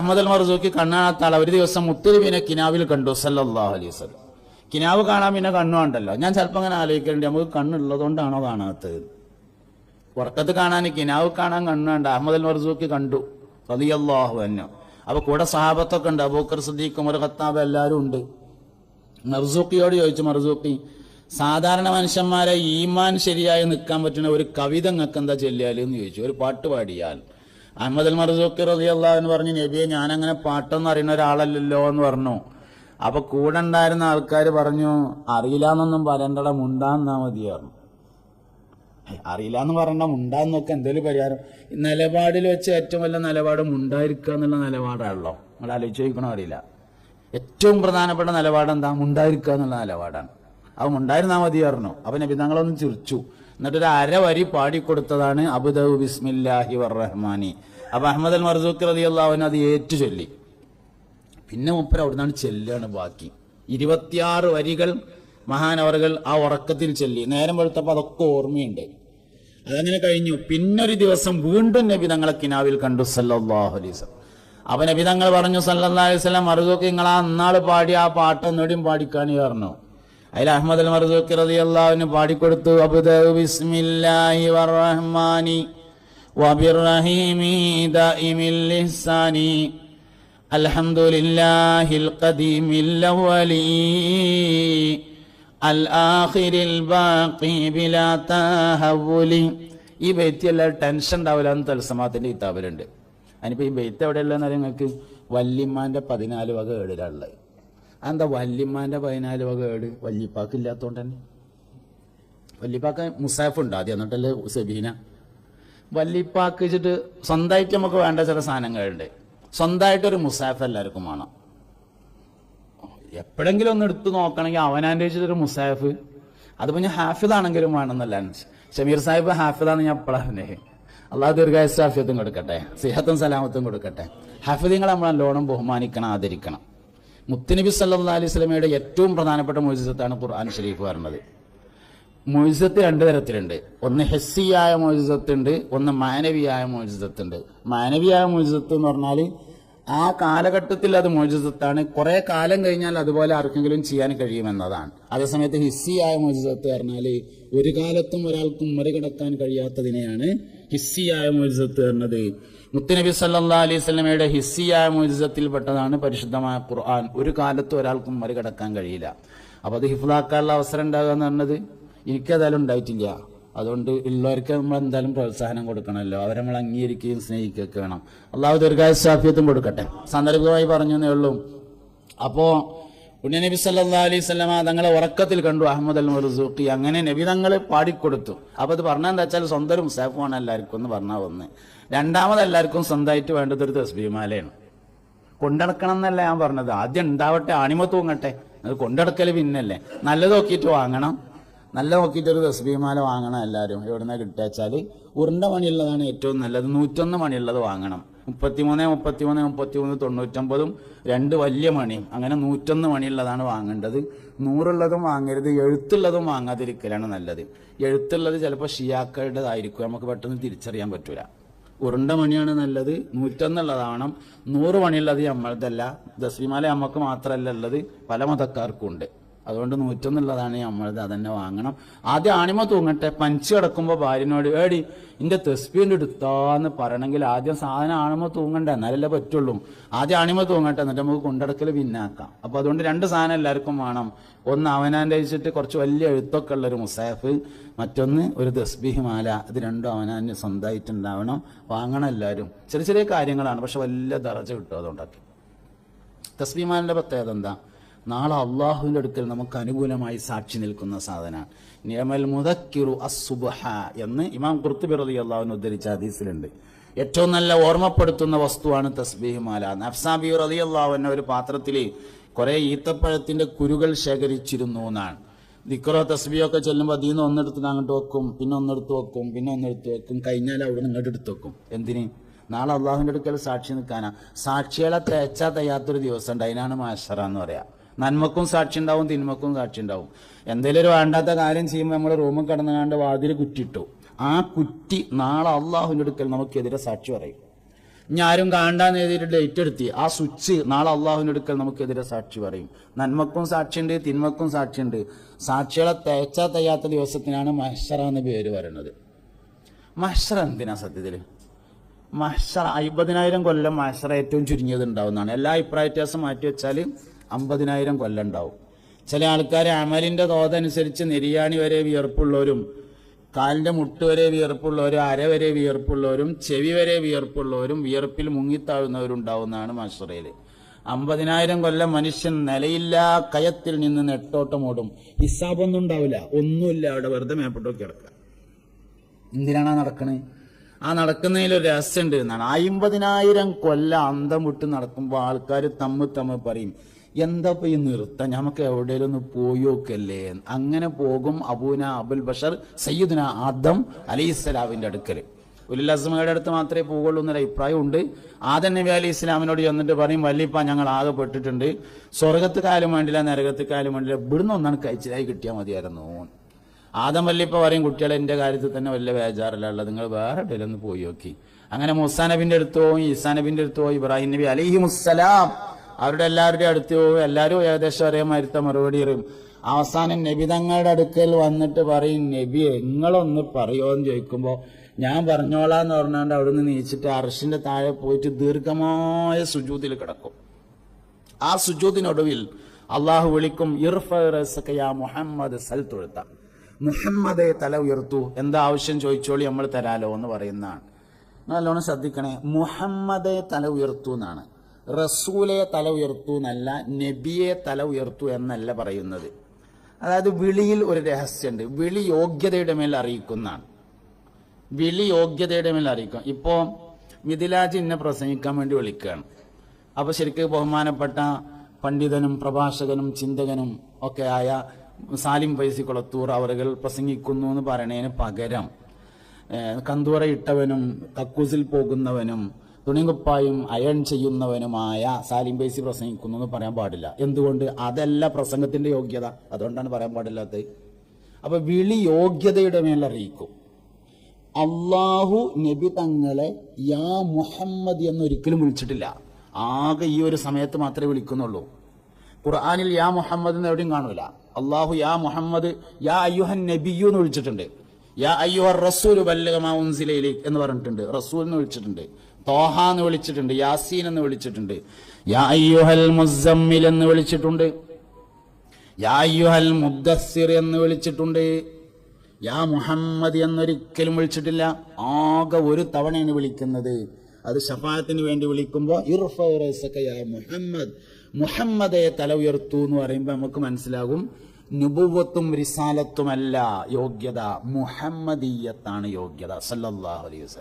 Ahmad അൽ Marzooqi കണ്ണാത്ത ആൾ ഒരു ദിവസം മുത്തുനബിനെ കിനാവിൽ കണ്ടു സല്ലല്ലാഹു അലൈഹി വസല്ലം. കിനാവ് കാണാൻ പിന്നെ കണ്ണുണ്ടല്ലോ. ഞാൻ ചിലപ്പോൾ അങ്ങനെ ആലോചിക്കേണ്ടി നമുക്ക് കണ്ണുള്ളതുകൊണ്ടാണോ കാണാത്തത്? ഉറക്കത്ത് കാണാൻ കിനാവ് കാണാൻ കണ്ണുണ്ട്. അഹ്മദ് അൽ മർസൂഖി കണ്ടു റളിയല്ലാഹു അൻഹു. അപ്പൊ കൂടെ സഹാബത്തൊക്കെ ഉണ്ട്, അബൂബക്കർ സിദ്ദീഖ്, ഉമർ ഖത്താബ് എല്ലാവരും ഉണ്ട്. മർസൂഖിയോട് ചോദിച്ചു, മർസൂഖി സാധാരണ മനുഷ്യന്മാരെ ഈമാൻ ശരിയായി നിൽക്കാൻ പറ്റുന്ന ഒരു കവിത നിങ്ങൾക്ക് എന്താ ചൊല്ലിയാൽ എന്ന് ചോദിച്ചു, ഒരു പാട്ട് പാടിയാൽ. അഹ്മദ് അൽ മർസൂഖി റളിയല്ലാഹു അൻഹു പറഞ്ഞു, നബിയെ ഞാനങ്ങനെ പാട്ടൊന്നും അറിയുന്ന ഒരാളല്ലല്ലോ എന്ന് പറഞ്ഞു. അപ്പൊ കൂടെ ഉണ്ടായിരുന്ന ആൾക്കാർ പറഞ്ഞു, അറിയില്ലാന്നൊന്നും പറയണ്ടട, മുണ്ടാന്നാ മതി പറഞ്ഞു. അറിയില്ല എന്ന് പറയണ്ട, മുണ്ടാന്നൊക്കെ എന്തെങ്കിലും പരിഹാരം. നിലപാടിൽ വെച്ച് ഏറ്റവും വലിയ നിലപാട് മുണ്ടായിരിക്കുക എന്നുള്ള നിലപാടാണല്ലോ. നിങ്ങൾ ആലോചിച്ച് ചോദിക്കണോ അറിയില്ല. ഏറ്റവും പ്രധാനപ്പെട്ട നിലപാട് എന്താ? മുണ്ടായിരിക്കുക എന്നുള്ള നിലപാടാണ്. അത് മുണ്ടായിരുന്നാ മതി പറഞ്ഞു. അപ്പൊ നബി തങ്ങളൊന്നും ചിരിച്ചു. എന്നിട്ടൊരു അരവരി പാടിക്കൊടുത്തതാണ് അബ്ദഉ ബിസ്മില്ലാഹി വറഹ്മാനി. അപ്പൊ അഹ്മദ് അൽ മർസൂഖി റളിയല്ലാഹു അൻഹു അത് ഏറ്റു ചൊല്ലി. പിന്നെ മുപ്പര അവിടുന്നാണ് ചെല്ലാണ് ബാക്കി 26 വരികൾ മഹാനവറുകൾ ആ ഉറക്കത്തിൽ ചൊല്ലി. നേരം വെളുത്തപ്പോൾ അതൊക്കെ ഓർമ്മയുണ്ട്. അതങ്ങനെ കഴിഞ്ഞു. പിന്നൊരു ദിവസം വീണ്ടും നബി തങ്ങളെ കിനാവിൽ കണ്ടു സല്ലല്ലാഹു അലൈഹി വസല്ലം. അപ്പൊ നബി തങ്ങൾ പറഞ്ഞു സല്ലല്ലാഹു അലൈഹി വസല്ലം, മർസൂഖി നിങ്ങൾ ആ അന്നാള് പാടിയ ആ പാട്ട് ഒന്നുകൂടിയും പാടിക്കാണ് പറഞ്ഞു. അതിൽ അഹ്മദ് അൽ മർസൂഖി റളിയല്ലാഹു അൻഹു പാടിക്കൊടുത്തു, അബ്ദഉ ബിസ്മില്ലാഹി വറഹ്മാനി വബിർറഹീമി ദായിമിൽ ഇഹ്സാനി അൽഹംദുലില്ലാഹിൽ ഖദീമിൽ അവ്വലി അൽ ആഖിരിൽ ബാഖി ബിലാ തഹവ്വുലി. ഈ ബൈത്ത് എല്ലാവരും ടെൻഷൻ ഉണ്ടാവില്ല എന്ന് തൽസമാത്തിന്റെ കിതാബിലുണ്ട്. അതിനിപ്പോൾ ഈ ബൈത്ത് എവിടെയുള്ളതെന്ന് അറിയാം നിങ്ങൾക്ക്? വല്യമ്മാന്റെ 14 വക ഏടിലുള്ളത്. അതെന്താ വല്യമ്മാന്റെ 14 വക ഏട്? വല്യപ്പാക്ക് ഇല്ലാത്തതുകൊണ്ട് തന്നെ. വല്യപ്പാക്ക് മുസാഫ് ഉണ്ട് ആദ്യം, എന്നിട്ടല്ലേ സബീന. വല്യപ്പാക്ക് വെച്ചിട്ട് സ്വന്തമായിട്ട് നമുക്ക് വേണ്ട ചില സാധനങ്ങളുണ്ട്. സ്വന്തമായിട്ടൊരു മുസാഫ് എല്ലാവർക്കും വേണം. എപ്പോഴെങ്കിലും ഒന്ന് എടുത്തു നോക്കണമെങ്കിൽ അവനാൻ്റെ വെച്ചിട്ടൊരു മുസാഫ്. അതിപ്പോൾ ഞാൻ ഹാഫിദാണെങ്കിലും വേണമെന്നല്ല. ഷമീർ സാഹിബ് ഹാഫിദാന്ന് ഞാൻ എപ്പോഴാണ്. അള്ളാഹു ദീർഘായുസ്സും ആഫിയത്തും കൊടുക്കട്ടെ, സിഹത്തും സലാമത്തും കൊടുക്കട്ടെ. ഹാഫിദീങ്ങളെ നമ്മൾ നല്ലോണം ബഹുമാനിക്കണം, ആദരിക്കണം. മുത്തുനബി സല്ലല്ലാഹു അലൈഹി വസല്ലമയുടെ ഏറ്റവും പ്രധാനപ്പെട്ട മുഅ്ജിസത്താണ് ഖുർആൻ ഷരീഫ് പറയുന്നത്. മുഅ്ജിസത്ത് 2 തരത്തിലുണ്ട്. ഒന്ന് ഹസ്സിയായ മുഅ്ജിസത്തുണ്ട്, ഒന്ന് മാനവിയായ മുഅ്ജിസത്തുണ്ട്. മാനവിയായ മുഅ്ജിസത്ത് എന്ന് പറഞ്ഞാൽ ആ കാലഘട്ടത്തിൽ അത് മുഅ്ജിസത്താണ്. കുറെ കാലം കഴിഞ്ഞാൽ അതുപോലെ ആർക്കെങ്കിലും ചെയ്യാൻ കഴിയുമെന്നതാണ്. അതേസമയത്ത് ഹിസ്സിയായ മുഅ്ജിസത്ത് പറഞ്ഞാൽ ഒരു കാലത്തും ഒരാൾക്കും മറികടക്കാൻ കഴിയാത്തതിനെയാണ് ഹിസ്സിയായ മുഅ്ജിസത്ത് പറഞ്ഞത്. മുത്തുനബി സല്ലല്ലാഹു അലൈഹി വസല്ലമയുടെ ഹിസ്സിയായ മുഅ്ജിസത്തിൽപ്പെട്ടതാണ് പരിശുദ്ധമായ ഖുർആൻ. ഒരു കാലത്തും ഒരാൾക്കും മറികടക്കാൻ കഴിയില്ല. അപ്പോൾ അത് ഹിഫ്ളാക്കാനുള്ള അവസരം ഉണ്ടാകുക എന്ന് പറഞ്ഞത് എനിക്കതായാലും ഉണ്ടായിട്ടില്ല. അതുകൊണ്ട് ഉള്ളവർക്ക് നമ്മൾ എന്തായാലും പ്രോത്സാഹനം കൊടുക്കണമല്ലോ. അവരെ നമ്മൾ അംഗീകരിക്കുകയും സ്നേഹിക്കുകയൊക്കെ വേണം. അള്ളാഹു ദീർഘായുസ്സും ആഫിയത്തും കൊടുക്കട്ടെ. സാന്ദർഭികമായി പറഞ്ഞു എന്നേ ഉള്ളൂ. അപ്പോ പുണ്യനബി സല്ലല്ലാഹു അലൈഹി വസല്ലമ തങ്ങളെ ഉറക്കത്തിൽ കണ്ടു അഹ്മദ് അൽ മർസൂഖി. അങ്ങനെ നബി തങ്ങൾ പാടിക്കൊടുത്തു. അപ്പൊ അത് പറഞ്ഞാൽ എന്താ വെച്ചാൽ സ്വന്തം ഒരു മുസാഫാണ് എല്ലാവർക്കും എന്ന് പറഞ്ഞാൽ ഒന്ന്. രണ്ടാമത് എല്ലാവർക്കും സ്വന്തമായിട്ട് വേണ്ടതൊരു തസ്ബീഹ് മാലയാണ്. കൊണ്ടടക്കണം എന്നല്ല ഞാൻ പറഞ്ഞത്. ആദ്യം ഉണ്ടാവട്ടെ, ആണിമ തൂങ്ങട്ടെ. അത് കൊണ്ടടക്കൽ പിന്നല്ലേ. നല്ലത് നോക്കിയിട്ട് വാങ്ങണം. നല്ല നോക്കിയിട്ടൊരു തസ്ബീഹ് മാല വാങ്ങണം എല്ലാവരും. എവിടുന്ന കിട്ടുകച്ചാൽ ഉരുണ്ട മണിയുള്ളതാണ് ഏറ്റവും നല്ലത്. 101 മണിയുള്ളത് വാങ്ങണം. 33, 33, 33, 99 2 വലിയ മണിയും അങ്ങനെ 101 മണിയുള്ളതാണ് വാങ്ങേണ്ടത്. 100 വാങ്ങരുത്. എഴുത്തുള്ളതും വാങ്ങാതിരിക്കലാണ് നല്ലത്. എഴുത്തുള്ളത് ചിലപ്പോൾ ഷിയാക്കളുടേതായിരിക്കും, നമുക്ക് പെട്ടെന്ന് തിരിച്ചറിയാൻ പറ്റൂല. ഉരുണ്ട മണിയാണ് നല്ലത്. 101 100 മണിയുള്ളത് നമ്മളതല്ല. തസ്ബീഹ് മാല നമുക്ക് മാത്രമല്ല ഉള്ളത്, പല മതക്കാർക്കും ഉണ്ട്. അതുകൊണ്ട് 101 നമ്മളത്, അതന്നെ വാങ്ങണം. ആദ്യം ആണിമ തൂങ്ങട്ടെ. പഞ്ച് കിടക്കുമ്പോൾ ഭാര്യനോട് ഏടി ഇന്റെ തസ്ബീഹിന്റെ എടുത്താന്ന് പറയണമെങ്കിൽ ആദ്യം സാധനം ആണിമ തൂങ്ങണ്ടേ, എന്നാലല്ലേ പറ്റുള്ളൂ. ആദ്യം ആണിമ തൂങ്ങട്ടെ, എന്നിട്ട് നമുക്ക് കൊണ്ടടക്കൽ പിന്നാക്കാം. അപ്പൊ അതുകൊണ്ട് 2 സാധനം എല്ലാവർക്കും വേണം. ഒന്ന് അവനാൻ്റെ വെച്ചിട്ട് കുറച്ച് വലിയ എഴുത്തൊക്കെ ഉള്ളൊരു മുസാഫ്, മറ്റൊന്ന് ഒരു തസ്ബീഹ് മാല. ഇത് രണ്ടും അവനാന് സ്വന്തമായിട്ടുണ്ടാവണം, വാങ്ങണം എല്ലാവരും. ചെറിയ ചെറിയ കാര്യങ്ങളാണ്, പക്ഷെ വലിയ ദറജ കിട്ടും അതുകൊണ്ടൊക്കെ. തസ്ബീഹ് മാലിന്റെ പ്രത്യേകത എന്താ? നാളെ അള്ളാഹുവിൻ്റെ അടുക്കൽ നമുക്ക് അനുകൂലമായി സാക്ഷി നിൽക്കുന്ന സാധനമാണ്. നിയമൽ മുദക്കിറു അസ്സുബ്ഹ എന്ന് ഇമാം ഖുർത്തുബി റളിയല്ലാഹു അൻഹു ഉദ്ധരിച്ച ഹദീസിലുണ്ട്. ഏറ്റവും നല്ല ഓർമ്മപ്പെടുത്തുന്ന വസ്തുവാണ് തസ്ബീഹ് മാല. നഫ്സാബി റളിയല്ലാഹു അൻഹു ഒരു പാത്രത്തിൽ കുറെ ഈത്തപ്പഴത്തിന്റെ കുരുകൾ ശേഖരിച്ചിരുന്നു എന്നാണ്. ദിക്റോ തസ്ബീഹൊക്കെ ചെല്ലുമ്പോൾ അതിൽ നിന്ന് ഒന്നെടുത്ത് അങ്ങോട്ട് വെക്കും, പിന്നെ ഒന്നെടുത്ത് വെക്കും, പിന്നെ ഒന്നെടുത്ത് വെക്കും. കഴിഞ്ഞാൽ അവിടെ നിന്ന് ഇങ്ങോട്ട് എടുത്ത് വെക്കും. എന്തിന്? നാളെ അള്ളാഹുവിൻ്റെ അടുക്കൽ സാക്ഷി നിൽക്കാനാ. സാക്ഷികളെ തേച്ചാ തയ്യാത്തൊരു ദിവസം ഉണ്ട്. അതിനാണ് മഹ്ശറ എന്ന് പറയാം. നന്മക്കും സാക്ഷി ഉണ്ടാവും, തിന്മക്കും സാക്ഷി ഉണ്ടാവും. എന്തെങ്കിലും ഒരു വേണ്ടാത്ത കാര്യം ചെയ്യുമ്പോൾ നമ്മൾ റൂമിൽ കിടന്നുകൊണ്ട് വാതിൽ കുറ്റിട്ടു. ആ കുറ്റി നാളെ അള്ളാഹുവിൻ്റെ അടുക്കൽ നമുക്കെതിരെ സാക്ഷി പറയും. ഇനി ആരും കാണാന്ന് എഴുതിയിട്ട് ഡേറ്റ് എടുത്തി ആ സ്വിച്ച് നാളെ അള്ളാഹുവിന്റെ അടുക്കൽ നമുക്കെതിരെ സാക്ഷി പറയും. നന്മക്കും സാക്ഷിയുണ്ട്, തിന്മക്കും സാക്ഷിയുണ്ട്. സാക്ഷികളെ തേച്ചാ തയ്യാത്ത ദിവസത്തിനാണ് മഹ്ശറ എന്ന് പേര് പറയുന്നത്. മഹ്ശറ എന്തിനാ സത്യത്തില്? മഹ്ശറ 50,000 കൊല്ലം മഹ്ശറ ഏറ്റവും ചുരുങ്ങിയത് ഉണ്ടാവുന്നതാണ്. എല്ലാ അഭിപ്രായ വ്യത്യാസം മാറ്റി വെച്ചാൽ 50,000 കൊല്ലം ഉണ്ടാവും. ചില ആൾക്കാർ അമലിന്റെ തോതനുസരിച്ച് നെരിയാണി വരെ വിയർപ്പുള്ളവരും, കാലിന്റെ മുട്ട് വരെ വിയർപ്പുള്ളവരും, അര വരെ വിയർപ്പുള്ളവരും, ചെവി വരെ വിയർപ്പുള്ളവരും, വിയർപ്പിൽ മുങ്ങിത്താഴുന്നവരുണ്ടാവുന്നതാണ് മഹ്ശറയിൽ. 50,000 കൊല്ലം മനുഷ്യൻ നിലയില്ലാ കയത്തിൽ നിന്ന് നെട്ടോട്ടമോടും. ഹിസാബൊന്നും ഉണ്ടാവില്ല, ഒന്നുമില്ല, അവിടെ വെറുതെ മേപ്പെട്ടോക്കി കിടക്കുക. എന്തിനാണ് ആ നടക്കണേ? ആ നടക്കുന്നതിലൊരു രഹസ്യമുണ്ട് എന്നാണ്. 50,000 കൊല്ലം അന്തം വിട്ട് നടക്കുമ്പോൾ ആൾക്കാർ തമ്മിൽ പറയും, എന്താ ഈ നിർത്താൻ, നമുക്ക് എവിടെയെങ്കിലും ഒന്ന് പോയോക്കല്ലേ. അങ്ങനെ പോകും അബൂന അബുൽ ബഷർ സയ്യിദുന ആദം അലൈഹിസ്സലാമിന്റെ അടുക്കല്. ഉലുൽ അസ്മയുടെ അടുത്ത് മാത്രമേ പോകുള്ളൂ എന്നൊരു അഭിപ്രായം ഉണ്ട്. ആദം നബി അലൈഹി ഇസ്ലാമിനോട് ചെന്നിട്ട് പറയും, വല്ലിപ്പ ഞങ്ങൾ ആകെ പെട്ടിട്ടുണ്ട്, സ്വർഗത്ത് കാലും വേണ്ടില്ല നരകത്ത് കാലും വേണ്ടില്ല, ഇവിടുന്ന് ഒന്നാണ് കഴിച്ചതായി കിട്ടിയാൽ മതിയായിരുന്നു. ആദം വല്ലിപ്പ പറയും, കുട്ടികളെ എന്റെ കാര്യത്തിൽ തന്നെ വലിയ ബേജാറല്ല ഉള്ളത്, നിങ്ങൾ വേറെ എവിടെയെങ്കിലും ഒന്ന് പോയി നോക്കി. അങ്ങനെ മൂസാ നബിന്റെ അടുത്ത് പോയി, ഈസാ നബിന്റെ അടുത്ത് പോയി, ഇബ്രാഹിം നബി അലൈഹിമുസ്സലാം അവരുടെ എല്ലാവരുടെയും അടുത്ത് പോകും. എല്ലാവരും ഏകദേശം ഒരേ മരുത്ത മറുപടി പറയും. അവസാനം നബി തങ്ങളുടെ അടുക്കൽ വന്നിട്ട് പറയും, നബിയെ നിങ്ങളൊന്ന് പറയോ എന്ന് ചോദിക്കുമ്പോൾ ഞാൻ പറഞ്ഞോളാന്ന് പറഞ്ഞാണ്ട് അവിടുന്ന് നീച്ചിട്ട് അർശിന്റെ താഴെ പോയിട്ട് ദീർഘമായ സുജൂദിൽ കിടക്കും. ആ സുജൂദിനൊടുവിൽ അള്ളാഹു വിളിക്കും, യാ മുഹമ്മദ് സൽ തുഴ്ത്ത, മുഹമ്മദെ തല ഉയർത്തു, എന്താ ആവശ്യം ചോദിച്ചോളി നമ്മൾ തരാലോ എന്ന് പറയുന്നതാണ്. നല്ലോണം ശ്രദ്ധിക്കണേ, മുഹമ്മദെ തല ഉയർത്തു എന്നാണ്, റസൂലെ തല ഉയർത്തു എന്നല്ല, നബിയെ തല ഉയർത്തു എന്നല്ല പറയുന്നത്. അതായത് വിളിയിൽ ഒരു രഹസ്യമുണ്ട്. വിളി യോഗ്യതയുടെ മേൽ അറിയിക്കുന്നതാണ്. വിളി യോഗ്യതയുടെ മേൽ അറിയിക്കും. ഇപ്പോ മിഥിലാജ് എന്നെ പ്രസംഗിക്കാൻ വേണ്ടി വിളിക്കുകയാണ്. അപ്പൊ ശരിക്കും ബഹുമാനപ്പെട്ട പണ്ഡിതനും പ്രഭാഷകനും ചിന്തകനും ഒക്കെ ആയ സാലിം ഫൈസി കുളത്തൂർ അവരുകൾ പ്രസംഗിക്കുന്നു എന്ന് പറയണതിന് പകരം കന്തൂറ ഇട്ടവനും കക്കൂസിൽ പോകുന്നവനും തുണികുപ്പായും അയൺ ചെയ്യുന്നവനുമായ സാലിം ഫൈസി പ്രസംഗിക്കുന്നു എന്ന് പറയാൻ പാടില്ല. എന്തുകൊണ്ട്? അതല്ല പ്രസംഗത്തിന്റെ യോഗ്യത, അതുകൊണ്ടാണ് പറയാൻ പാടില്ലാത്തത്. അപ്പൊ വിളി യോഗ്യതയുടെ മേൽ അറിയിക്കും. അള്ളാഹു നബി തങ്ങളെ യാ മുഹമ്മദ് എന്നൊരിക്കലും വിളിച്ചിട്ടില്ല. ആകെ ഈ ഒരു സമയത്ത് മാത്രമേ വിളിക്കുന്നുള്ളൂ. ഖുർആനിൽ യാ മുഹമ്മദ് എന്ന് എവിടെയും കാണൂല. അള്ളാഹു യാ മുഹമ്മദ് യാ അയ്യുഹൻ നബിയു എന്ന് വിളിച്ചിട്ടുണ്ട്. യാ അയ്യുഹർ റസൂലു ബല്ലഗ മാ ഉൻസില ഇലൈക എന്ന് പറഞ്ഞിട്ടുണ്ട്. റസൂൽ എന്ന് വിളിച്ചിട്ടുണ്ട്. തോഹ എന്ന് വിളിച്ചിട്ടുണ്ട്. യാസീൻ എന്ന് വിളിച്ചിട്ടുണ്ട്. യാ അയ്യുഹൽ മുസമ്മിൽ എന്ന് വിളിച്ചിട്ടുണ്ട്. യാ അയ്യുഹൽ മുദ്ദസ്സിർ എന്ന് വിളിച്ചിട്ടുണ്ട്. യാ മുഹമ്മദ് എന്നൊരിക്കലും വിളിച്ചിട്ടില്ല. ആകെ ഒരു തവണയാണ് വിളിക്കുന്നത്. അത് ശഫാഅത്തിന് വേണ്ടി വിളിക്കുമ്പോൾ ഇർഫഉ റഅസക യാ മുഹമ്മദ്, മുഹമ്മദെ തല ഉയർത്തു എന്ന് പറയുമ്പോൾ നമുക്ക് മനസ്സിലാകും നുബുവത്തും റിസാലത്തുമല്ല യോഗ്യത, മുഹമ്മദീയത്താണ് യോഗ്യത. സല്ലല്ലാഹു അലൈഹി വസല്ലം.